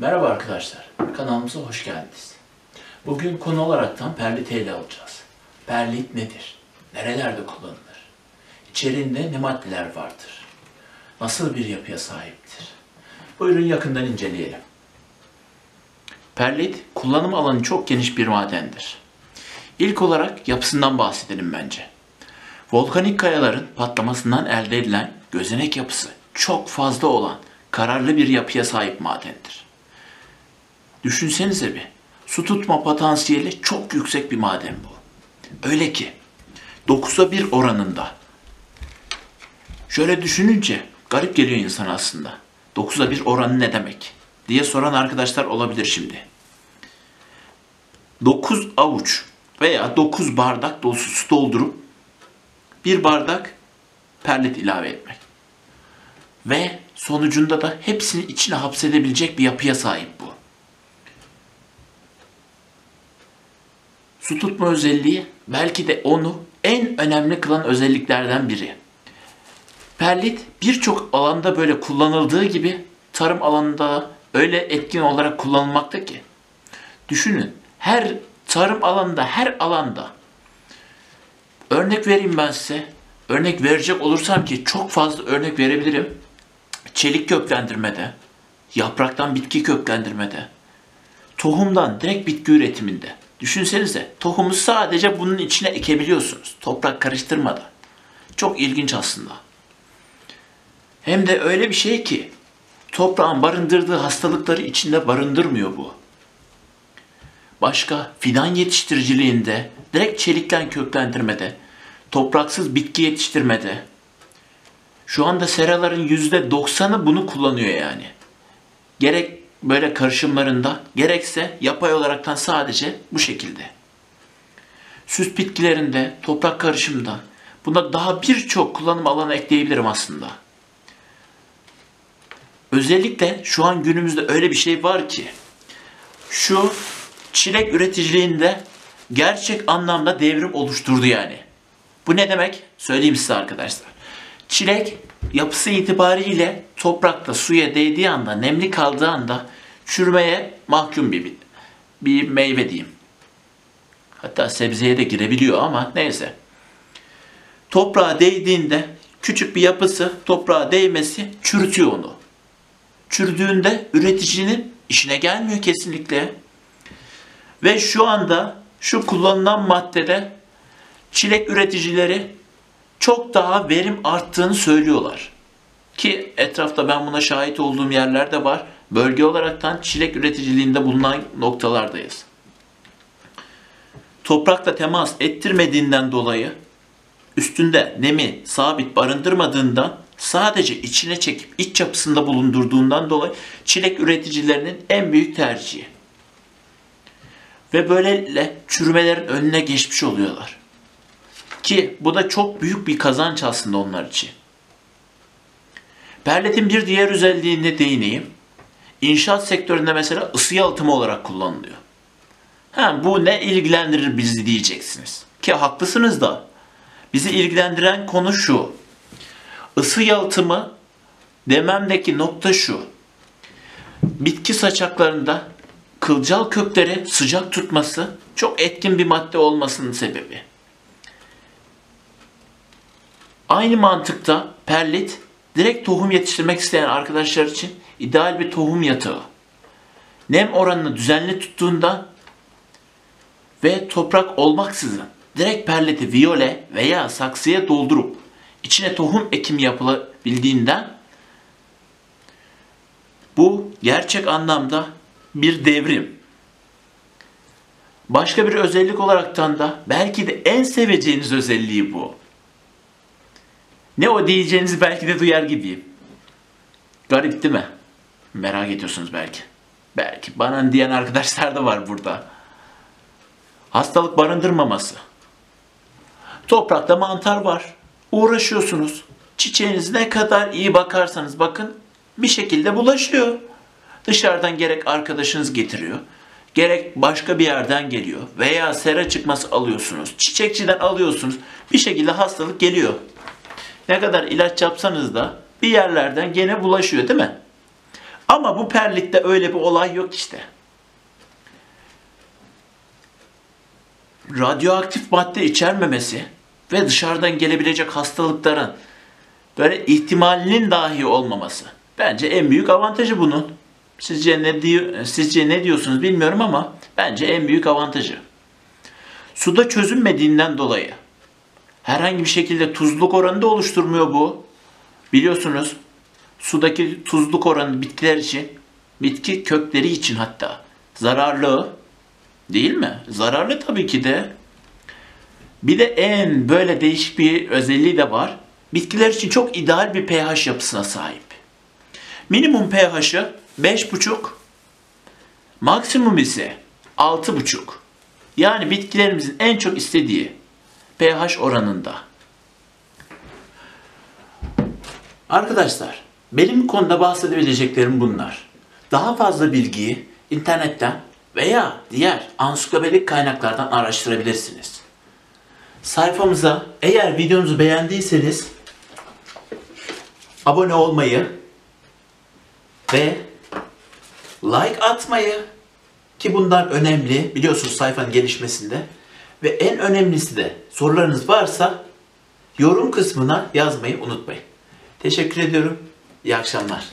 Merhaba arkadaşlar, kanalımıza hoş geldiniz. Bugün konu olaraktan perliti ele alacağız. Perlit nedir? Nerelerde kullanılır? İçeriğinde ne maddeler vardır? Nasıl bir yapıya sahiptir? Buyurun yakından inceleyelim. Perlit, kullanım alanı çok geniş bir madendir. İlk olarak yapısından bahsedelim bence. Volkanik kayaların patlamasından elde edilen gözenek yapısı çok fazla olan kararlı bir yapıya sahip madendir. Düşünsenize bir, su tutma potansiyeli çok yüksek bir maden bu. Öyle ki 9'a 1 oranında. Şöyle düşününce garip geliyor insan aslında. 9'a 1 oranı ne demek diye soran arkadaşlar olabilir şimdi. 9 avuç veya 9 bardak dolusu su doldurup bir bardak perlit ilave etmek. Ve sonucunda da hepsini içine hapsedebilecek bir yapıya sahip bu. Su tutma özelliği belki de onu en önemli kılan özelliklerden biri. Perlit birçok alanda böyle kullanıldığı gibi tarım alanında öyle etkin olarak kullanılmakta ki. Düşünün, her tarım alanında, her alanda. Örnek vereyim ben size. Örnek verecek olursam ki çok fazla örnek verebilirim. Çelik köklendirmede, yapraktan bitki köklendirmede, tohumdan direkt bitki üretiminde. Düşünsenize, tohumu sadece bunun içine ekebiliyorsunuz. Toprak karıştırmadan. Çok ilginç aslında. Hem de öyle bir şey ki, toprağın barındırdığı hastalıkları içinde barındırmıyor bu. Başka fidan yetiştiriciliğinde, direkt çelikten köklendirmede, topraksız bitki yetiştirmede, şu anda seraların %90'ı bunu kullanıyor yani. Gerek böyle karışımlarında, gerekse yapay olaraktan sadece bu şekilde. Süs bitkilerinde, toprak karışımında, buna daha birçok kullanım alanı ekleyebilirim aslında. Özellikle şu an günümüzde öyle bir şey var ki, şu çilek üreticiliğinde gerçek anlamda devrim oluşturdu yani. Bu ne demek? Söyleyeyim size arkadaşlar. Çilek yapısı itibariyle toprakta suya değdiği anda, nemli kaldığı anda çürümeye mahkum bir meyve diyeyim. Hatta sebzeye de girebiliyor ama neyse. Toprağa değdiğinde küçük bir yapısı, toprağa değmesi çürütüyor onu. Çürüdüğünde üreticinin işine gelmiyor kesinlikle. Ve şu anda şu kullanılan maddede çilek üreticileri çok daha verim arttığını söylüyorlar. Ki etrafta ben buna şahit olduğum yerler de var. Bölge olaraktan çilek üreticiliğinde bulunan noktalardayız. Toprakla temas ettirmediğinden dolayı, üstünde nemi sabit barındırmadığından, sadece içine çekip iç yapısında bulundurduğundan dolayı çilek üreticilerinin en büyük tercihi. Ve böylelikle çürümelerin önüne geçmiş oluyorlar. Ki bu da çok büyük bir kazanç aslında onlar için. Perlitin bir diğer özelliğine değineyim. İnşaat sektöründe mesela ısı yalıtımı olarak kullanılıyor. Bu ne ilgilendirir bizi diyeceksiniz. Ki haklısınız da. Bizi ilgilendiren konu şu. Isı yalıtımı dememdeki nokta şu. Bitki saçaklarında kılcal kökleri sıcak tutması çok etkin bir madde olmasının sebebi. Aynı mantıkta perlit, direkt tohum yetiştirmek isteyen arkadaşlar için ideal bir tohum yatağı. Nem oranını düzenli tuttuğundan ve toprak olmaksızın direkt perliti viyole veya saksıya doldurup içine tohum ekimi yapılabildiğinden bu gerçek anlamda bir devrim. Başka bir özellik olaraktan da belki de en seveceğiniz özelliği bu. Ne o diyeceğinizi belki de duyar gibiyim. Garip değil mi? Merak ediyorsunuz belki. Belki bana diyen arkadaşlar da var burada. Hastalık barındırmaması. Toprakta mantar var. Uğraşıyorsunuz. Çiçeğiniz ne kadar iyi bakarsanız bakın bir şekilde bulaşıyor. Dışarıdan gerek arkadaşınız getiriyor, gerek başka bir yerden geliyor veya sera çıkması alıyorsunuz, çiçekçiden alıyorsunuz. Bir şekilde hastalık geliyor. Ne kadar ilaç yapsanız da bir yerlerden gene bulaşıyor değil mi? Ama Ama bu perlikte öyle bir olay yok işte. Radyoaktif madde içermemesi ve dışarıdan gelebilecek hastalıkların böyle ihtimalinin dahi olmaması. Bence en büyük avantajı bunun. Sizce ne diyorsunuz bilmiyorum ama bence en büyük avantajı. Suda çözünmediğinden dolayı herhangi bir şekilde tuzluk oranı da oluşturmuyor bu. Biliyorsunuz sudaki tuzluk oranı bitkiler için, bitki kökleri için hatta zararlı değil mi? Zararlı tabii ki de. Bir de en böyle değişik bir özelliği de var. Bitkiler için çok ideal bir pH yapısına sahip. Minimum pH'ı 5,5, maksimum ise 6,5. Yani bitkilerimizin en çok istediği pH oranında. Arkadaşlar, benim bu konuda bahsedebileceklerim bunlar. Daha fazla bilgiyi internetten veya diğer ansiklopedik kaynaklardan araştırabilirsiniz. Sayfamıza eğer videomuzu beğendiyseniz abone olmayı ve like atmayı, ki bunlar önemli biliyorsunuz sayfanın gelişmesinde, ve en önemlisi de sorularınız varsa yorum kısmına yazmayı unutmayın. Teşekkür ediyorum. İyi akşamlar.